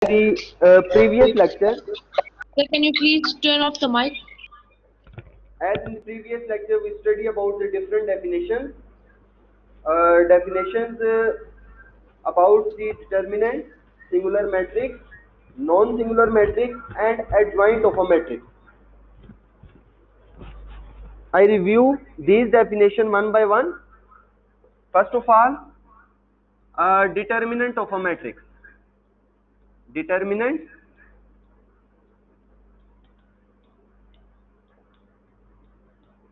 the previous lecture, Sir, can you please turn off the mic? as in the previous lecture, we study about the different definitions. Definitions about the determinant, singular matrix, non-singular matrix, and adjoint of a matrix. I review these definitions one by one. First of all, determinant of a matrix. Determinant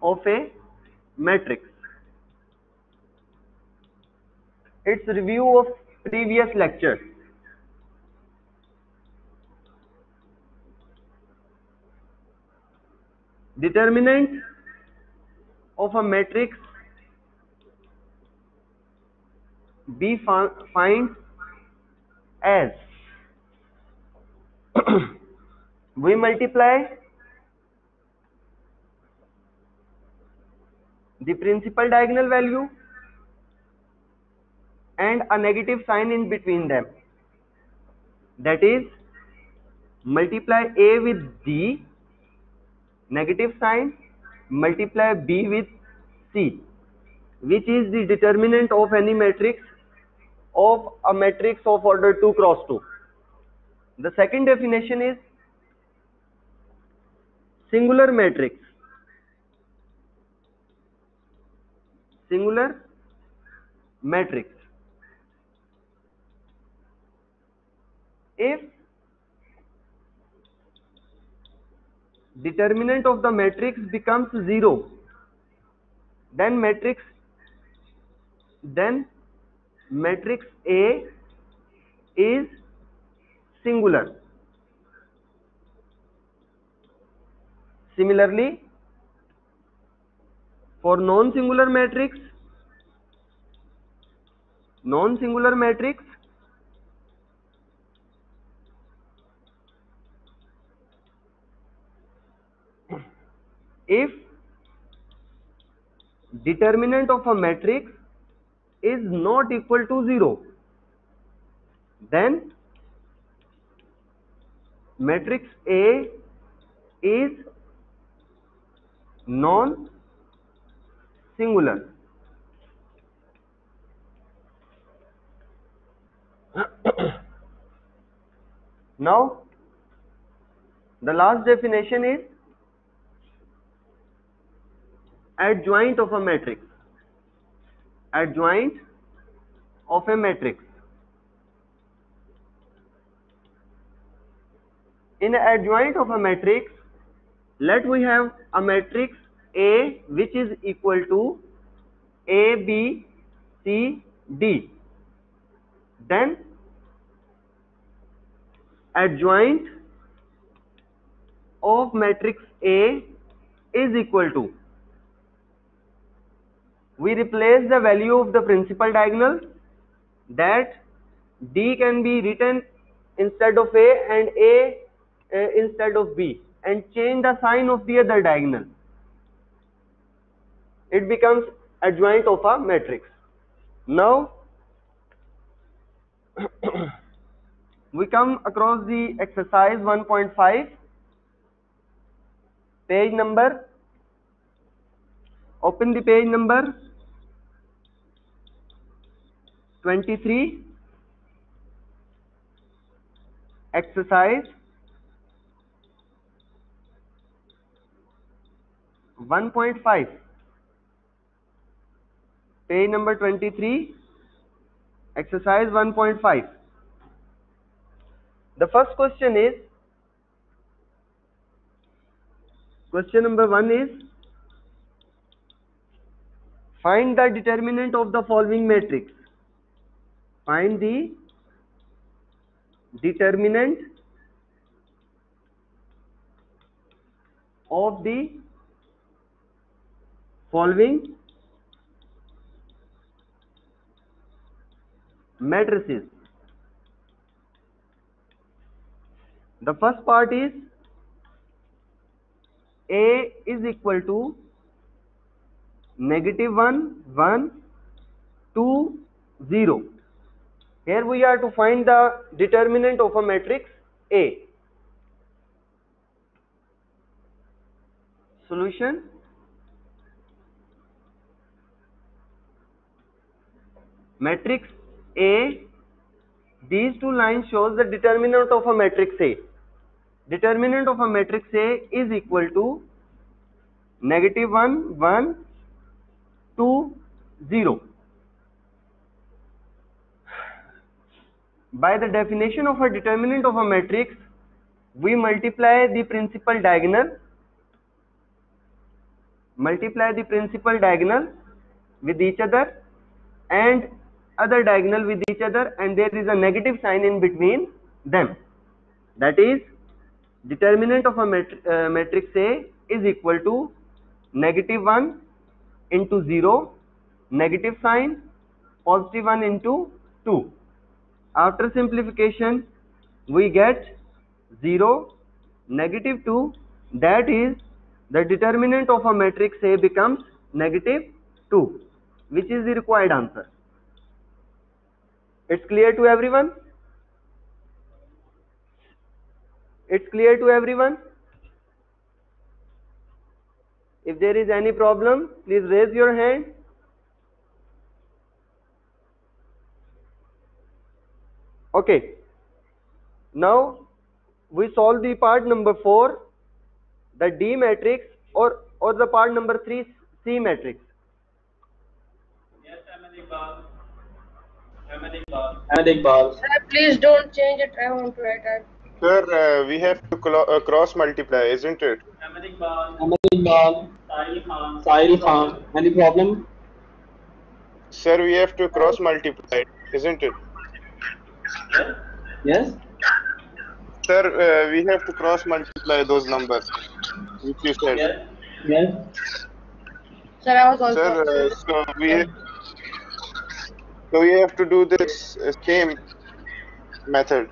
of a matrix. Its review of previous lectures. Determinant of a matrix be defined as we multiply the principal diagonal value and a negative sign in between them. That is, multiply A with D, negative sign, multiply B with C, which is the determinant of any matrix of a matrix of order 2 cross 2. The second definition is singular matrix. Singular matrix. If determinant of the matrix becomes 0, then matrix A is singular. Similarly, for non-singular matrix, if determinant of a matrix is not equal to 0, then matrix A is non-singular. Now, the last definition is adjoint of a matrix. Adjoint of a matrix. In adjoint of a matrix, let we have a matrix A which is equal to A, B, C, D. Then adjoint of matrix A is equal to, we replace the value of the principal diagonal, that D can be written instead of A and A instead of B, and change the sign of the other diagonal. It becomes adjoint of a matrix. Now we come across the exercise 1.5, page number, open the page number 23, exercise 1.5, page number 23, exercise 1.5. The first question is, question number 1 is, find the determinant of the following matrix. Find the determinant of the following matrices. The first part is A is equal to -1, 1, 2, 0. Here we are to find the determinant of a matrix A. Solution. Matrix A, these two lines shows the determinant of a matrix A. Determinant of a matrix A is equal to -1, 1, 2, 0. By the definition of a determinant of a matrix, we multiply the principal diagonal with each other and other diagonal with each other, and there is a negative sign in between them. That is, determinant of a matrix A is equal to -1 into 0, negative sign, +1 into 2. After simplification, we get 0, -2. That is, the determinant of a matrix A becomes -2, which is the required answer. It's clear to everyone? It's clear to everyone? If there is any problem, please raise your hand. Okay. Now we solve the part number 4, the D matrix, or the part number 3, C matrix. Yes, Ahmed Iqbal. Sir, please don't change it. I want to write it. Sir, we have to cross multiply, isn't it? Ahmed Iqbal. Sahil Khan. Any problem? Sir, we have to cross multiply, isn't it? Yes. Sir, we have to cross multiply those numbers, which you said. Yes. Sir, I was also. Sir, so we have to do this same method.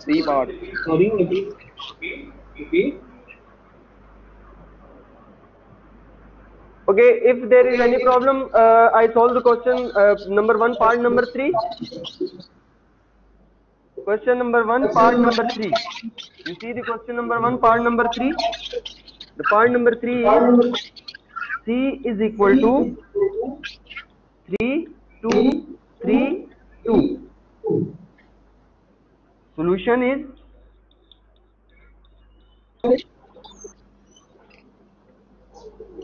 C part. Sorry, repeat. Okay, if there is any problem, I solve the question number 1, part number 3. Question number 1, part number 3. You see the question number 1, part number 3. The part number 3 is C is equal to 3, 2, 3, 2. Solution is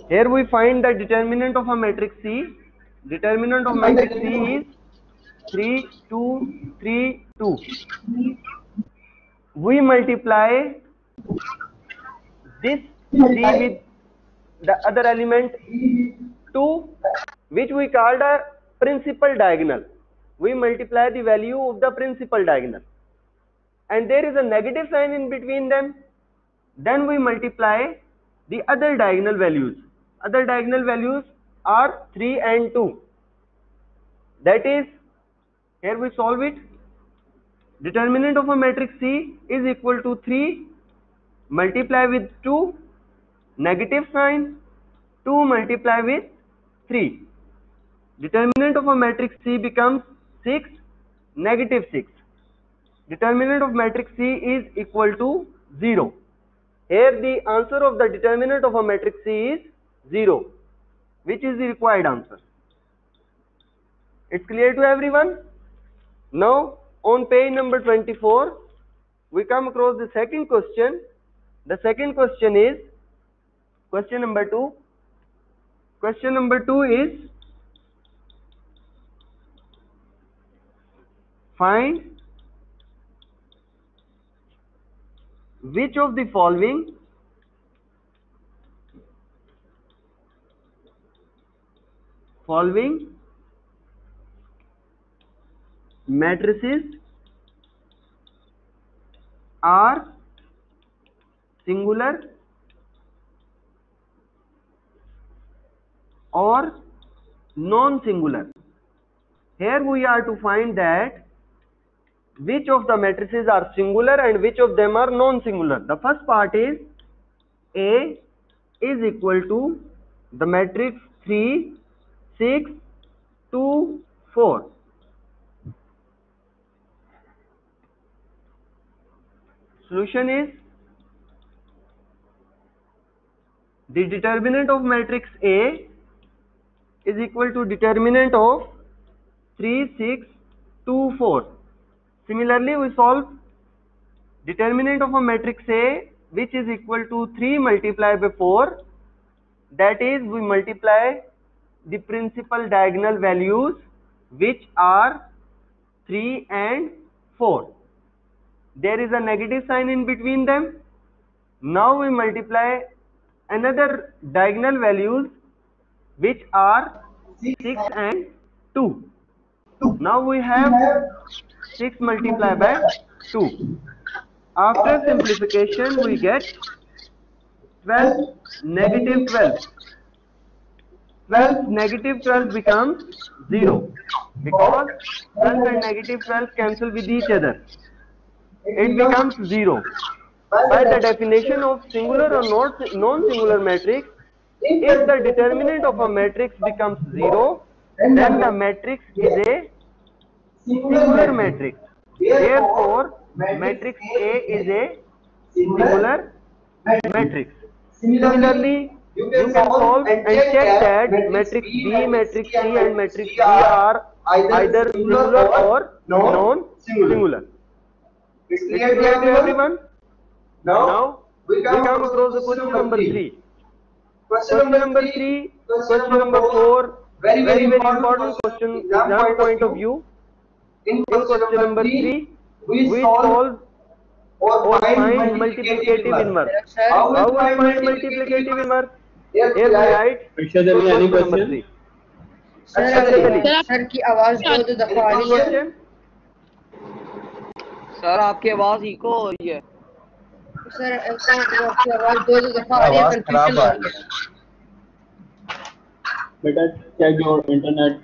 here we find the determinant of a matrix C. Determinant of matrix C is 3, 2, 3, 2. We multiply this 3 with the other element 2, which we called a principal diagonal. We multiply the value of the principal diagonal, and there is a negative sign in between them. Then we multiply the other diagonal values. Other diagonal values are 3 and 2. That is, here we solve it. Determinant of a matrix C is equal to 3 multiply with 2, negative sign, 2 multiply with 3. Determinant of a matrix C becomes 6, -6. Determinant of matrix C is equal to 0. Here the answer of the determinant of a matrix C is 0, which is the required answer. It's clear to everyone? Now on page number 24, we come across the second question. The second question is question number 2. Question number 2 is find which of the following matrices are singular or non-singular. Here we are to find that which of the matrices are singular and which of them are non-singular. The first part is A is equal to the matrix 3, 6, 2, 4. Solution is the determinant of matrix A is equal to determinant of 3, 6, 2, 4. Similarly, we solve determinant of a matrix A which is equal to 3 multiplied by 4. That is, we multiply the principal diagonal values which are 3 and 4. There is a negative sign in between them. Now we multiply another diagonal values which are 6 and 2. Now we have 6 multiplied by 2. After simplification we get 12 negative 12. 12 negative 12 becomes 0 because 12 and negative 12 cancel with each other. It becomes 0. By the definition of singular or non-singular matrix, if the determinant of a matrix becomes 0, then the matrix is a singular matrix. Therefore, matrix A is a singular matrix. Similarly, you can solve and check that matrix B, matrix C and matrix D are either singular or non-singular. It's clear to everyone? Now, we come across the question number 3. Question number 3, question number 4, very important question exam point of view. In question number 3, we solve or find multiplicative inverse. How we find multiplicative inverse? Here we write question number 3. Sir की आवाज दो दफा आ रही है। Question? Sir आपकी आवाज eco हो रही है। सर आपकी आवाज दो दफा आ रही है, कंफ्यूजन हो रही है। Better check your internet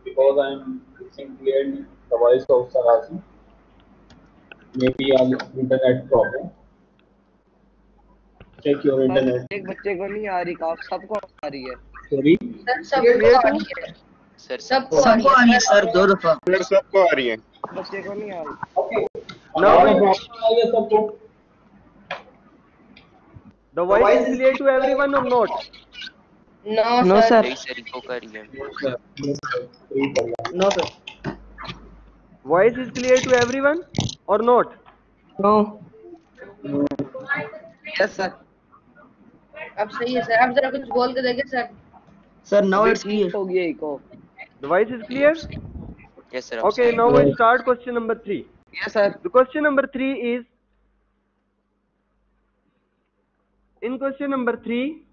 because I am listening clearly the voice of Sarasi. Maybe on internet problem. Check your internet. एक बच्चे को नहीं आ रही, आप सबको आ रही है। Sorry. सर सबको आ रही है। सर सबको आ रही है सर, दो दफा। सर सबको आ रही है। बच्चे को नहीं आ रही। Now, the voice is clear to everyone or not? No sir। Sir echo कर रही है। No sir. Voice is clear to everyone or not? No. Yes sir. अब सही है सर, आप जरा कुछ बोल के देखिए sir. Sir now it's clear हो गया echo. The voice is clear? Yes sir. Okay, now we start question number 3. Yes sir. The question number 3 is, in question number 3,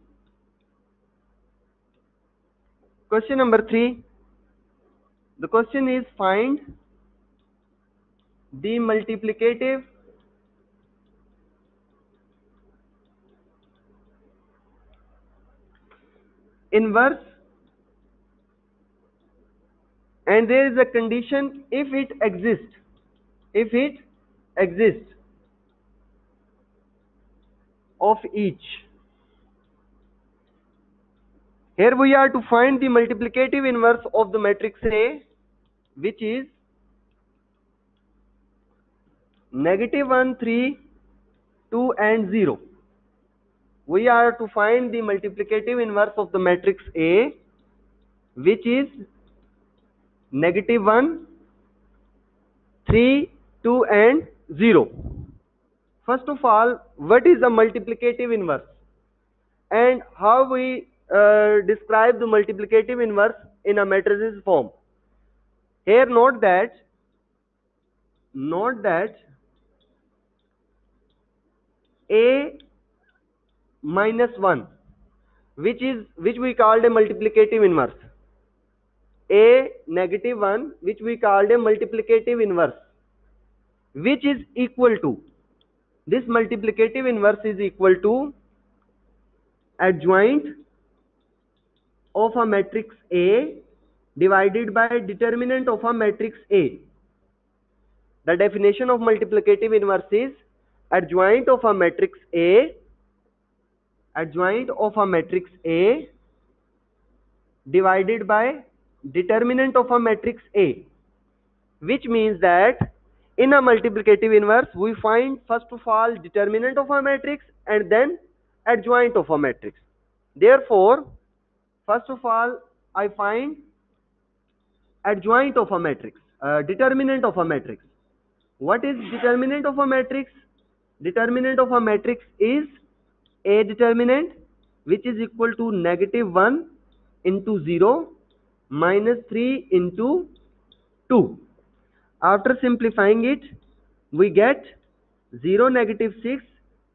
the question is find the multiplicative inverse, and there is a condition if it exists. If it exists of each. Here we are to find the multiplicative inverse of the matrix A, which is -1, 3, 2 and 0. We are to find the multiplicative inverse of the matrix A, which is -1, 3, 2 and 0. First of all, what is the multiplicative inverse and how we describe the multiplicative inverse in a matrices form? Here note that A minus 1, which we called a multiplicative inverse. A -1, which we called a multiplicative inverse, which is equal to, this multiplicative inverse is equal to adjoint of a matrix A divided by determinant of a matrix A. The definition of multiplicative inverse is adjoint of a matrix A divided by determinant of a matrix A, which means that in a multiplicative inverse we find first of all determinant of a matrix and then adjoint of a matrix. Therefore, first of all I find adjoint of a matrix, determinant of a matrix. What is determinant of a matrix? Determinant of a matrix is A determinant, which is equal to -1 into 0 minus 3 into 2. After simplifying it, we get 0, -6.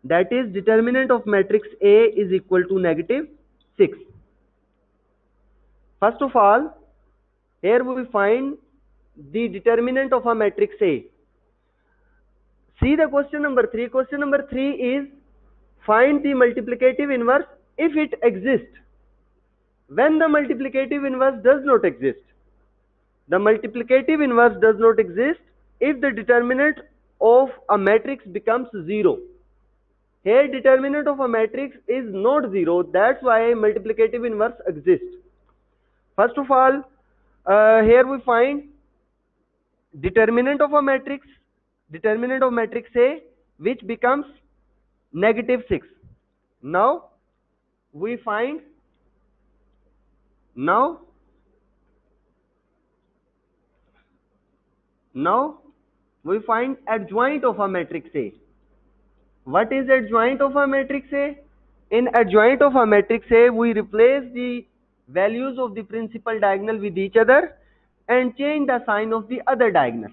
That is determinant of matrix A is equal to -6. First of all, here we find the determinant of a matrix A. See the question number 3. Question number 3 is find the multiplicative inverse if it exists. When the multiplicative inverse does not exist. The multiplicative inverse does not exist if the determinant of a matrix becomes 0. Here determinant of a matrix is not 0, that's why multiplicative inverse exists. First of all, here we find determinant of a matrix, determinant of matrix A, which becomes -6. Now we find adjoint of a matrix A. What is adjoint of a matrix A? In adjoint of a matrix A, we replace the values of the principal diagonal with each other and change the sign of the other diagonal.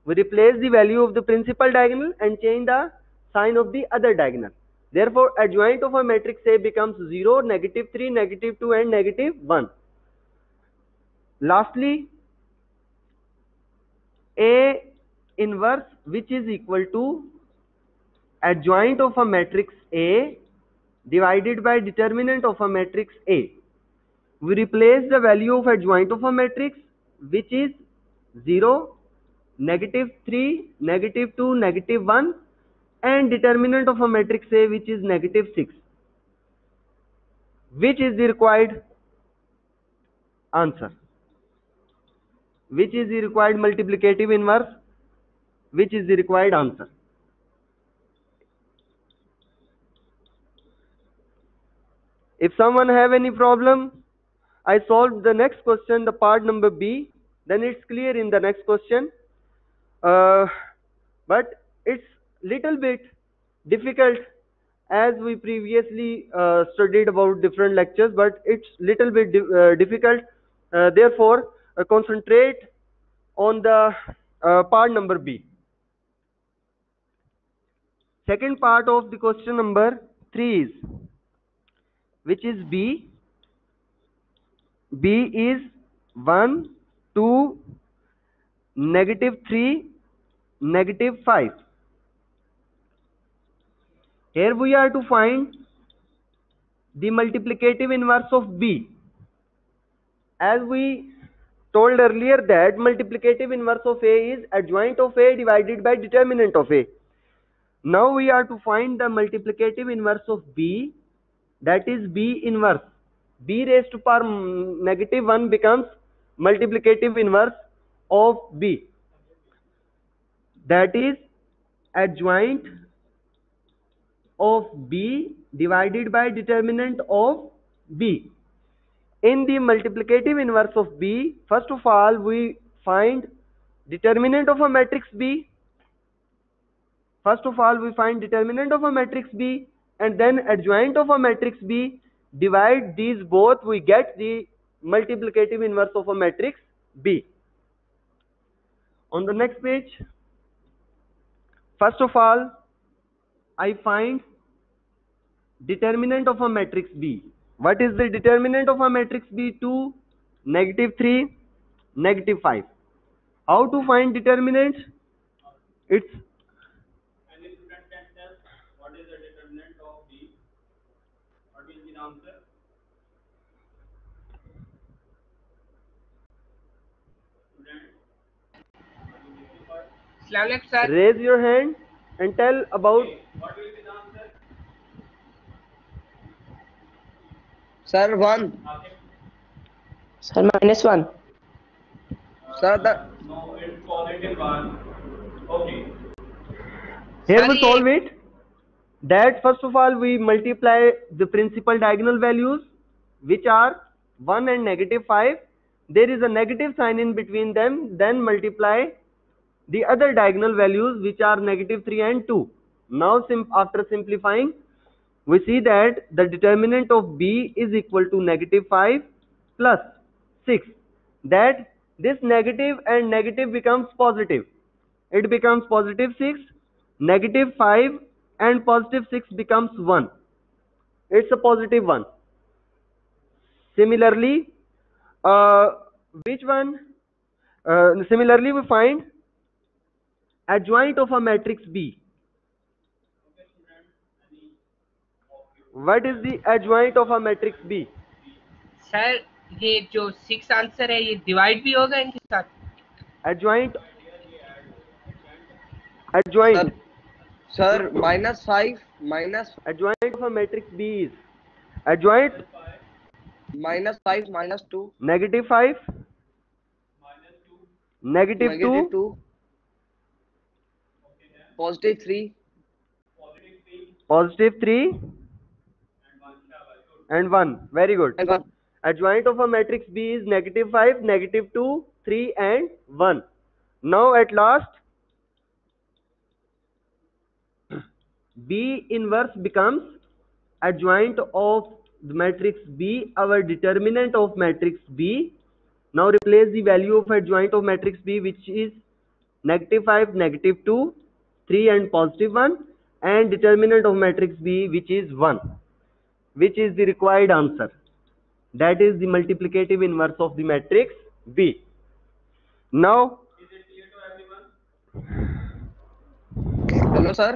We replace the value of the principal diagonal and change the sign of the other diagonal. Therefore, adjoint of a matrix A becomes 0, -3, -2 and -1. Lastly, A inverse, which is equal to adjoint of a matrix A divided by determinant of a matrix A. We replace the value of adjoint of a matrix, which is 0, -3, -2, -1 and determinant of a matrix A, which is -6. Which is the required answer? Which is the required multiplicative inverse? Which is the required answer? If someone have any problem, I solved the next question, the part number B, then it's clear in the next question. But it's little bit difficult as we previously studied about different lectures, but it's little bit difficult. Therefore, concentrate on the part number B. Second part of the question number 3 is, which is B. B is 1, 2, -3, -5. Here we are to find the multiplicative inverse of B. As we told earlier that multiplicative inverse of A is adjoint of A divided by determinant of A. Now we are to find the multiplicative inverse of B, that is B inverse. B raised to power -1 becomes multiplicative inverse of B, that is adjoint of B divided by determinant of B. In the multiplicative inverse of B, first of all we find determinant of a matrix B. First of all we find determinant of a matrix B and then adjoint of a matrix B. Divide these both, we get the multiplicative inverse of a matrix B. On the next page, first of all I find determinant of a matrix B. What is the determinant of a matrix B? 2, -3, -5. How to find determinant? It's And if student can tell what is the determinant of B, what will be the answer? Student, are you listening for? Assalamualaikum, sir. raise your hand and tell about. What will be the answer? Sir, 1. Asim? Sir, -1. Sir, No, it's +1. Okay. Here we solve it. That first of all we multiply the principal diagonal values, which are 1 and -5. There is a negative sign in between them. Then multiply the other diagonal values, which are -3 and 2. Now after simplifying, we see that the determinant of B is equal to -5 plus 6. That this negative and negative becomes positive. It becomes +6, -5 and +6 becomes 1. It's a positive one. Similarly, which one? Similarly, we find adjoint of a matrix B. What is the adjoint of a matrix B? Sir ये जो 6 answer है ये divide भी होगा इनके साथ? Adjoint. Sir, -5 minus. Adjoint of a matrix B is adjoint -5 -2. -5, -2, +3. +3 and 1. Very good. And 1. Adjoint of a matrix B is -5, -2, 3 and 1. Now at last B inverse becomes adjoint of the matrix B, our determinant of matrix B. Now replace the value of adjoint of matrix B, which is -5, -2, 3 and +1, and determinant of matrix B, which is 1, which is the required answer. That is the multiplicative inverse of the matrix B. Now, Is it clear to everyone? Hello, sir.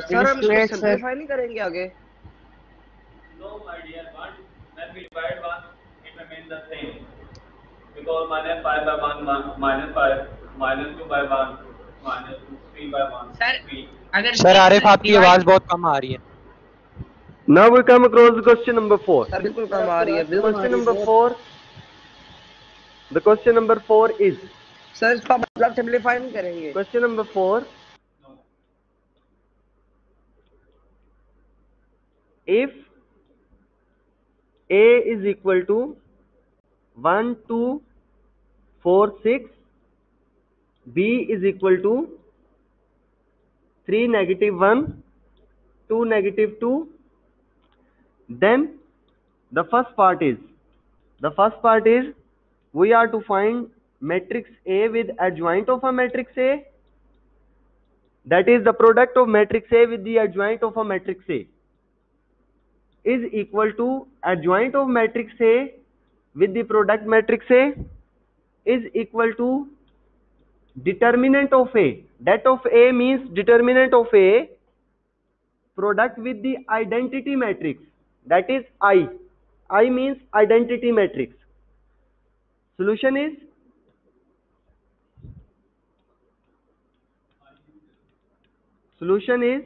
Sir, हम clear, sir. simplify नहीं करेंगे आगे? No, my dear one. When we divide one, it remains the same. Because -5 by 1, -5, -2 by 1, -2, 3 by 1, sir 3. अगर sir Arif आपकी आवाज बहुत कम आ रही है। now we come across the question number 4. Sir बिल्कुल कम आ रही है। Question number 4. The question number 4 is, sir इसका मतलब सिंप्लीफाई नहीं करेंगे। question number 4. If A is equal to 1, 2, 4, 6, B is equal to 3, -1, 2, -2, then the first part is we are to find matrix A with adjoint of a matrix A. That is the product of matrix A with the adjoint of a matrix A is equal to adjoint of matrix A with the product matrix A is equal to determinant of A. That of A means determinant of A product with the identity matrix, that is I. I means identity matrix. Solution is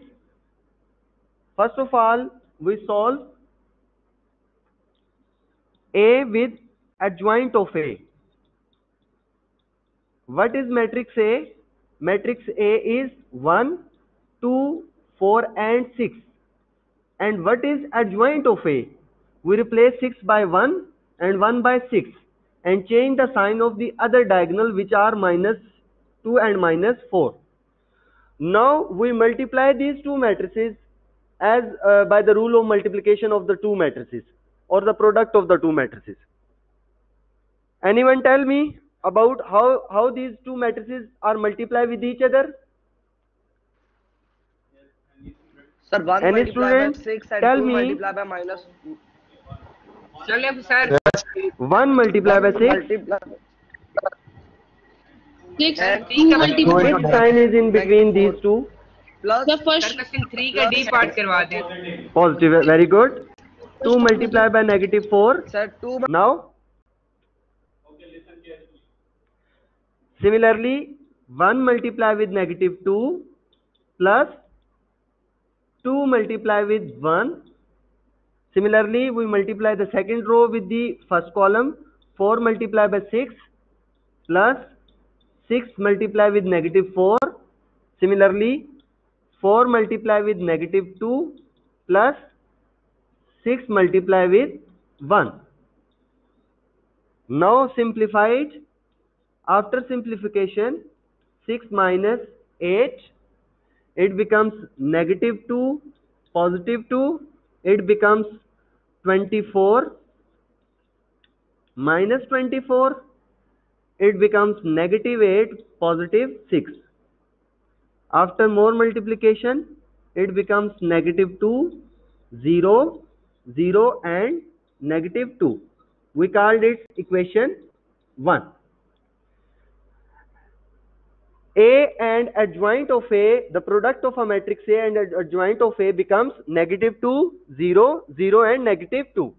first of all we solve A with adjoint of A. What is matrix A? Matrix A is 1, 2, 4 and 6. And what is adjoint of A? We replace 6 by 1 and 1 by 6 and change the sign of the other diagonal, which are -2 and -4. Now we multiply these two matrices as by the rule of multiplication of the two matrices or the product of the two matrices. Anyone tell me about how these two matrices are multiplied with each other? Sir, 1 Any multiplied by student 6 and tell 2 me? multiplied by -1 चलिए sir 1 multiplied by 6. multiplied 6 and 2 multiplied Which sign is in between these two? plus the first sir question 3 का D part करवा दें। Positive. Very good. 2 multiplied by -4. sir 2 Now, similarly, 1 multiplied with -2 plus 2 multiplied with 1 Similarly, we multiply the second row with the first column. 4 multiplied by 6 plus 6 multiplied with negative 4. Similarly, 4 multiplied with negative 2 plus 6 multiplied with 1. Now simplified. After simplification, 6 minus 8, it becomes negative 2, positive 2, it becomes 24, minus 24, it becomes negative 8, positive 6. After more multiplication, it becomes negative 2, 0, 0 and negative 2. We called it equation 1. A and adjoint of A, the product of a matrix A and adjoint of A becomes negative 2, 0, 0 and negative 2.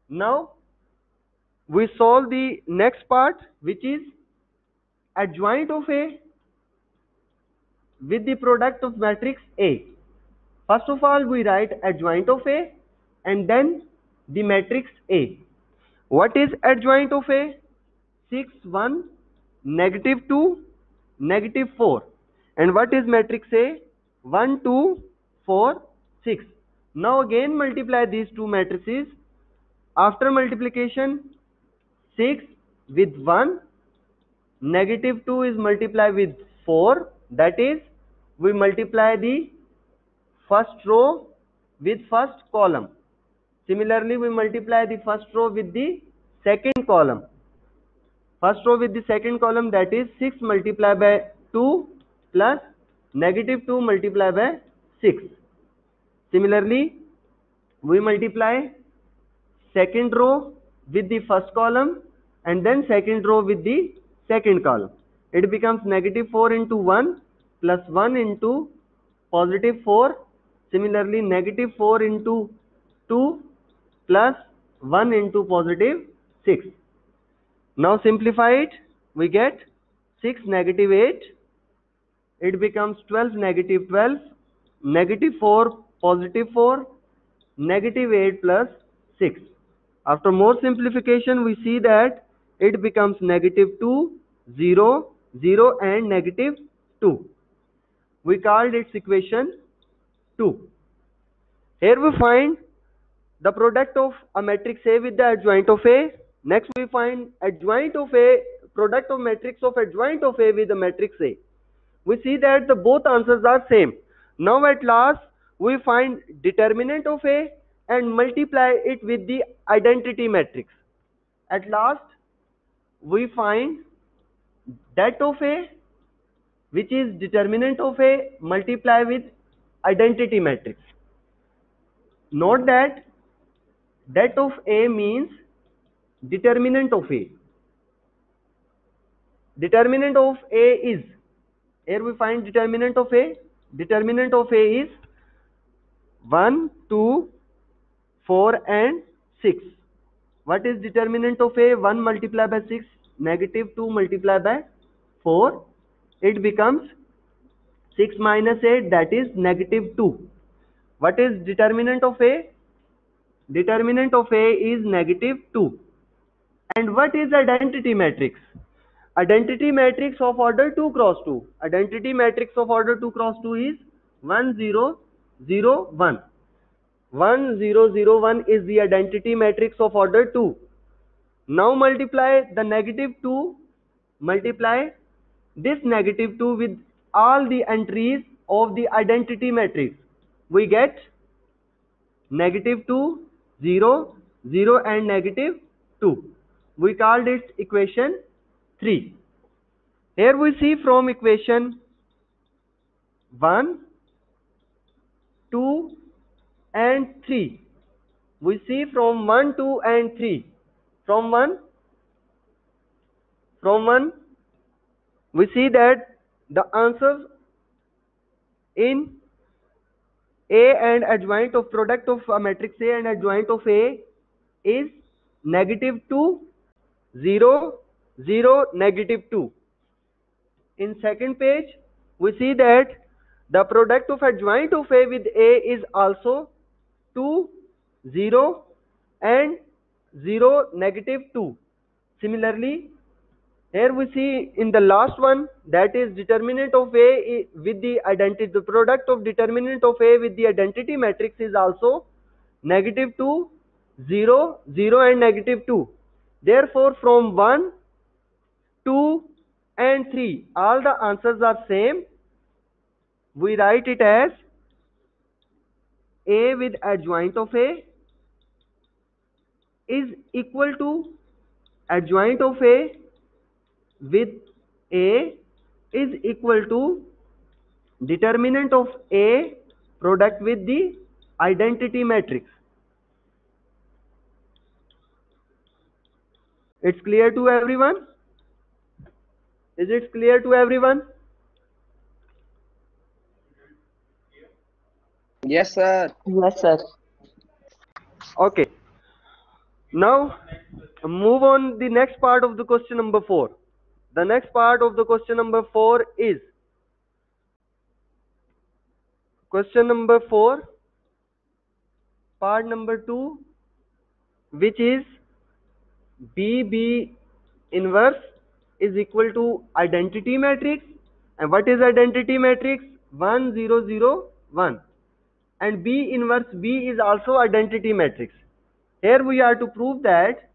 Now, we solve the next part, which is adjoint of A with the product of matrix A. First of all, we write adjoint of A and then the matrix A. What is adjoint of A? 6, 1, negative 2, negative 4. And what is matrix A? 1, 2, 4, 6. Now again multiply these two matrices. After multiplication, 6 with 1, negative 2 is multiplied with 4. That is, we multiply the first row with first column. Similarly, we multiply the first row with the second column. First row with the second column, that is 6 multiplied by 2 plus negative 2 multiplied by 6. Similarly, we multiply second row with the first column and then second row with the second column. It becomes negative 4 into 1 plus 1 into positive 4. Similarly, negative 4 into 2 plus 1 into positive 6. Now simplify it, we get 6 negative 8, it becomes 12 negative 12, negative 4 positive 4, negative 8 plus 6. After more simplification, we see that it becomes negative 2, 0, 0 and negative 2. We called its equation 2. Here we find the product of a matrix A with the adjoint of A. Next we find adjoint of A, product of matrix of adjoint of A with the matrix A. We see that the both answers are same. Now at last we find determinant of A and multiply it with the identity matrix. At last we find that of A, which is determinant of A, multiply with identity matrix. Note that that of A means determinant of A. Determinant of A is, here we find determinant of A. Determinant of A is 1, 2, 4 and 6. What is determinant of A? 1 multiplied by 6, negative 2 multiplied by 4. It becomes 6 minus 8, that is negative 2. What is determinant of A? Determinant of A is negative 2. And what is identity matrix? Identity matrix of order 2 cross 2. Identity matrix of order 2 cross 2 is 1, 0, 0, 1. 1, 0, 0, 1 is the identity matrix of order 2. Now multiply the negative 2, multiply this negative 2 with all the entries of the identity matrix. We get negative 2, 0, 0 and negative 2. We called it equation 3. Here we see from equation 1, 2 and 3. We see from 1, 2 and 3. From 1, we see that the answer in A and adjoint of product of a matrix A and adjoint of A is negative 2, 0, 0, negative 2. In second page, we see that the product of adjoint of A with A is also 2, 0 and 0, negative 2. Similarly, here we see in the last one, that is determinant of A with the identity, the product of determinant of A with the identity matrix is also negative 2, 0, 0 and negative 2. Therefore, from 1, 2 and 3, all the answers are same. We write it as A with adjoint of A is equal to adjoint of A with A is equal to determinant of A product with the identity matrix. It's clear to everyone? Is it clear to everyone? Yes, sir. Yes, sir. Okay. Now move on the next part of the question number 4. The next part of the question number 4 is question number 4, part number 2, which is BB inverse is equal to identity matrix. And what is identity matrix? 1 0 0 1. And B inverse B is also identity matrix. Here we are to prove that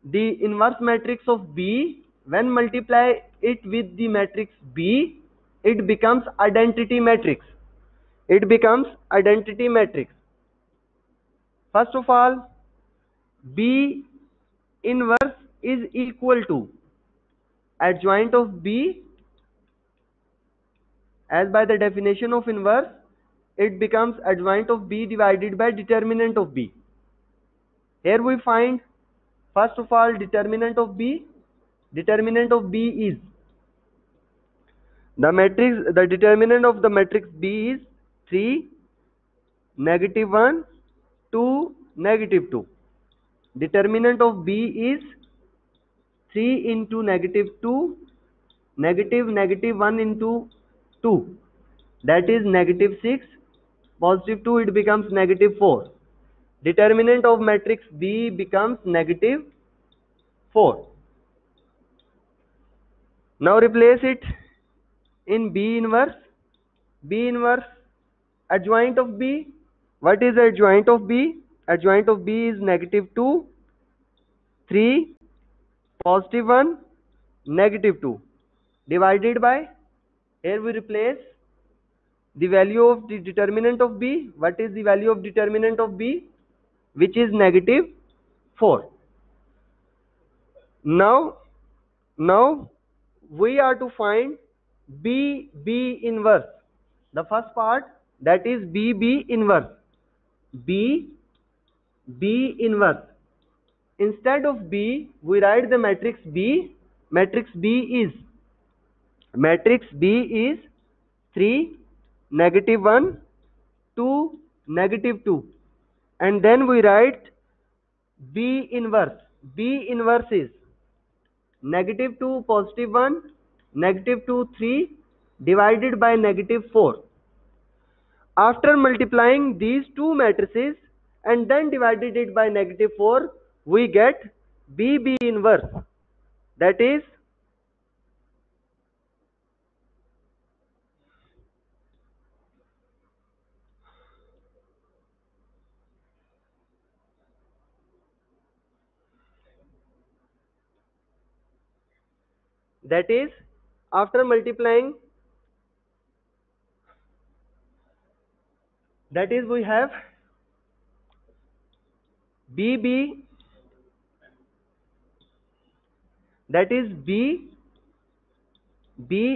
the inverse matrix of B, when multiply it with the matrix B, it becomes identity matrix. It becomes identity matrix. First of all, B inverse is equal to adjoint of B. As by the definition of inverse, it becomes adjoint of B divided by determinant of B. Here we find, first of all, determinant of B. Determinant of B is the matrix, the determinant of the matrix B is 3, negative 1, 2, negative 2. Determinant of B is 3 into negative 2, negative 1 into 2. That is negative 6, positive 2, it becomes negative 4. Determinant of matrix B becomes negative 4. Now replace it in B inverse. B inverse adjoint of B. What is adjoint of B? Adjoint of B is negative 2, 3, positive 1, negative 2 divided by, here we replace the value of the determinant of B. What is the value of determinant of B? Which is negative 4. Now we are to find B inverse. The first part, that is B inverse. B inverse. Instead of B, we write the matrix B. Matrix B is 3, negative 1, 2, negative 2. And then we write B inverse. B inverse is negative 2, positive 1, negative 2, 3 divided by negative 4. After multiplying these two matrices and then divided it by negative 4, we get B inverse. That is after multiplying, that is we have BB, that is B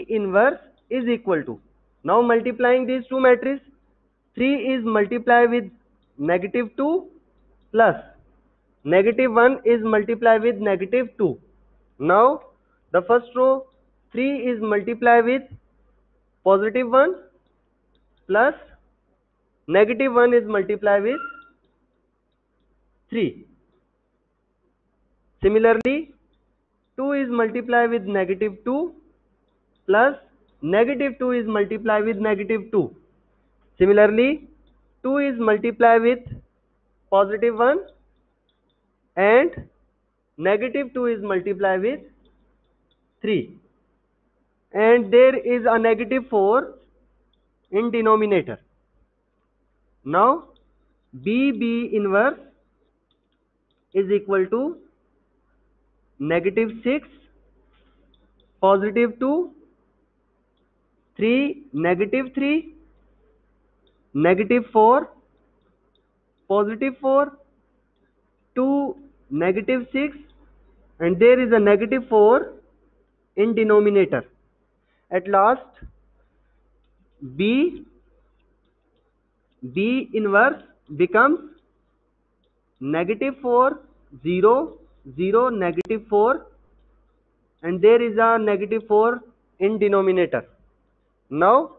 inverse is equal to, now multiplying these two matrices, 3 is multiplied with negative 2 plus negative 1 is multiplied with negative 2. Now the first row, 3 is multiplied with positive 1 plus negative 1 is multiplied with 3. Similarly, 2 is multiplied with negative 2 plus negative 2 is multiplied with negative 2. Similarly, 2 is multiplied with positive 1, and negative 2 is multiplied with 3, and there is a negative 4 in denominator. Now B inverse is equal to negative 6, positive 2, 3, negative 3, negative 4, positive 4, 2, negative 6, and there is a negative 4 in denominator. At last B inverse becomes negative 4, 0, 0, negative 4, and there is a negative 4 in denominator. Now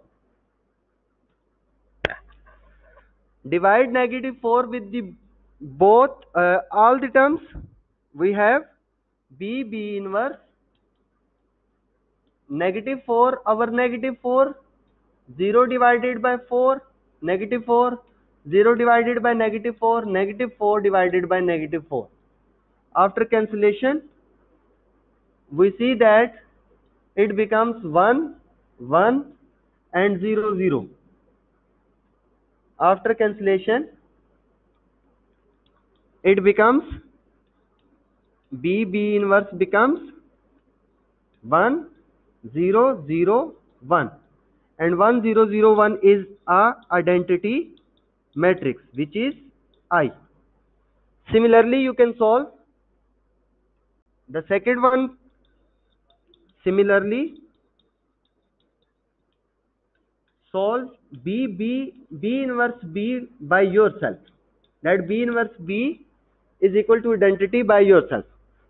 divide negative 4 with the both all the terms. We have B inverse negative 4 over negative 4, 0 divided by 4, negative 4, 0 divided by negative 4, negative 4 divided by negative 4. After cancellation, we see that it becomes 1, 1, and 0, 0. After cancellation, it becomes B inverse becomes 1, 0, 0, 1, and 1, 0, 0, 1 is a identity matrix, which is I. Similarly, you can solve the second one. Similarly, solve B inverse B by yourself. That B inverse B is equal to identity by yourself.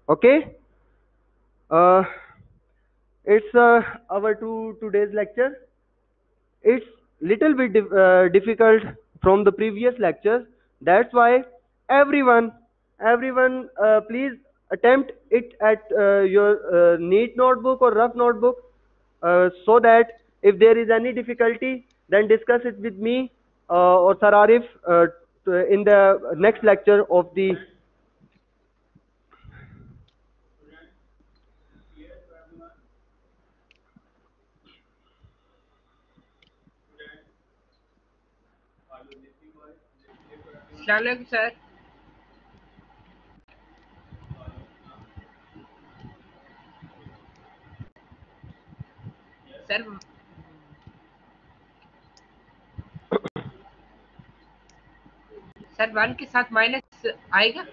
Okay. It's our today's lecture. It's little bit difficult from the previous lectures. That's why everyone, please attempt it at your neat notebook or rough notebook, so that if there is any difficulty, then discuss it with me or Sir Arif in the next lecture of the. Assalamualaikum, sir. Sir sir 1 के साथ minus आएगा?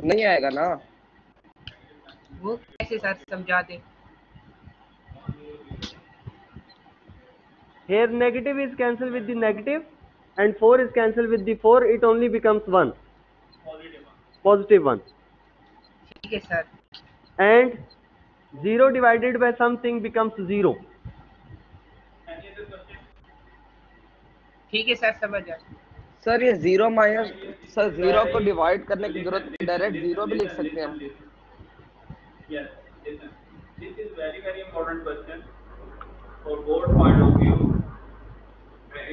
नहीं आएगा ना। वो कैसे sir, समझा दे। Here negative is cancelled with the negative and 4 is cancelled with the 4. It only becomes 1. Positive 1. ठीक है sir. And 0 divided by something becomes 0. ठीक है सर, समझ आया। सर ये 0 माइनस, सर 0 को डिवाइड करने की जरूरत नहीं, डायरेक्ट 0 भी लिख सकते हैं हम। Yes, listen. This is very important question for board point of view.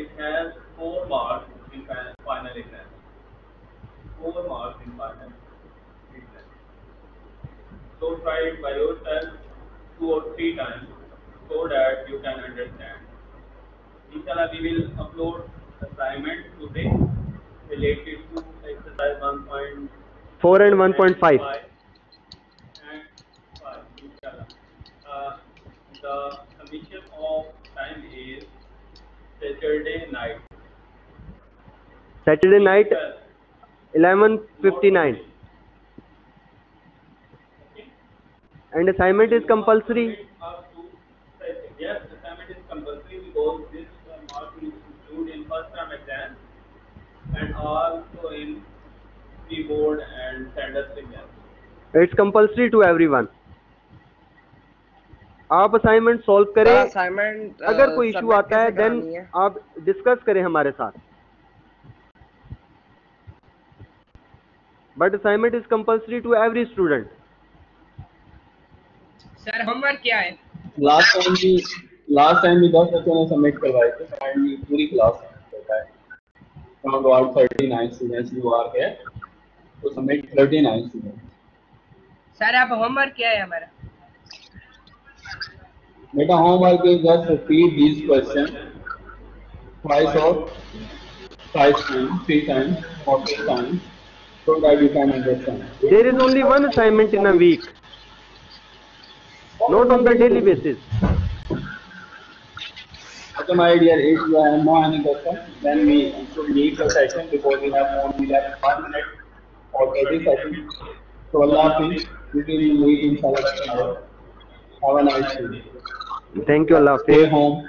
It has 4 marks in final exam. 4 marks in final exam. So try it by yourself 2 or 3 times so that you can understand. Inshallah, we will upload assignment today related to exercise 1.4 and 1.5. and 5. Inshallah. The submission of time is Saturday night. Saturday night, 11:59. Okay. And assignment is compulsory. Yes, assignment is compulsory because this mark is included in first term exam and also in pre-board and standard exam. It's compulsory to everyone. आप assignment solve करें। Assignment अगर कोई issue आता है then आप discuss करें हमारे साथ। But assignment is compulsory to every student. Sir homework क्या है? लास्ट टाइम भी 10 बच्चों ने सबमिट करवाए थे फाइनली पूरी क्लास करता है from about 39 students you are here तो सबमिट 39 स्टूडेंट्स सर अब होमवर्क क्या है हमारा? बेटा homework is just repeat these question twice or 5 times 3 times or 4 times so that you can understand. There is only one assignment in a week, not on the daily basis. Okay, my dear, if you have no any question, then we should leave the session because we have only left 1 minute or 30 seconds. So Allah Hafiz, we will meet inshallah tomorrow. Have a nice day. Thank you, Allah Stay Hafiz. home.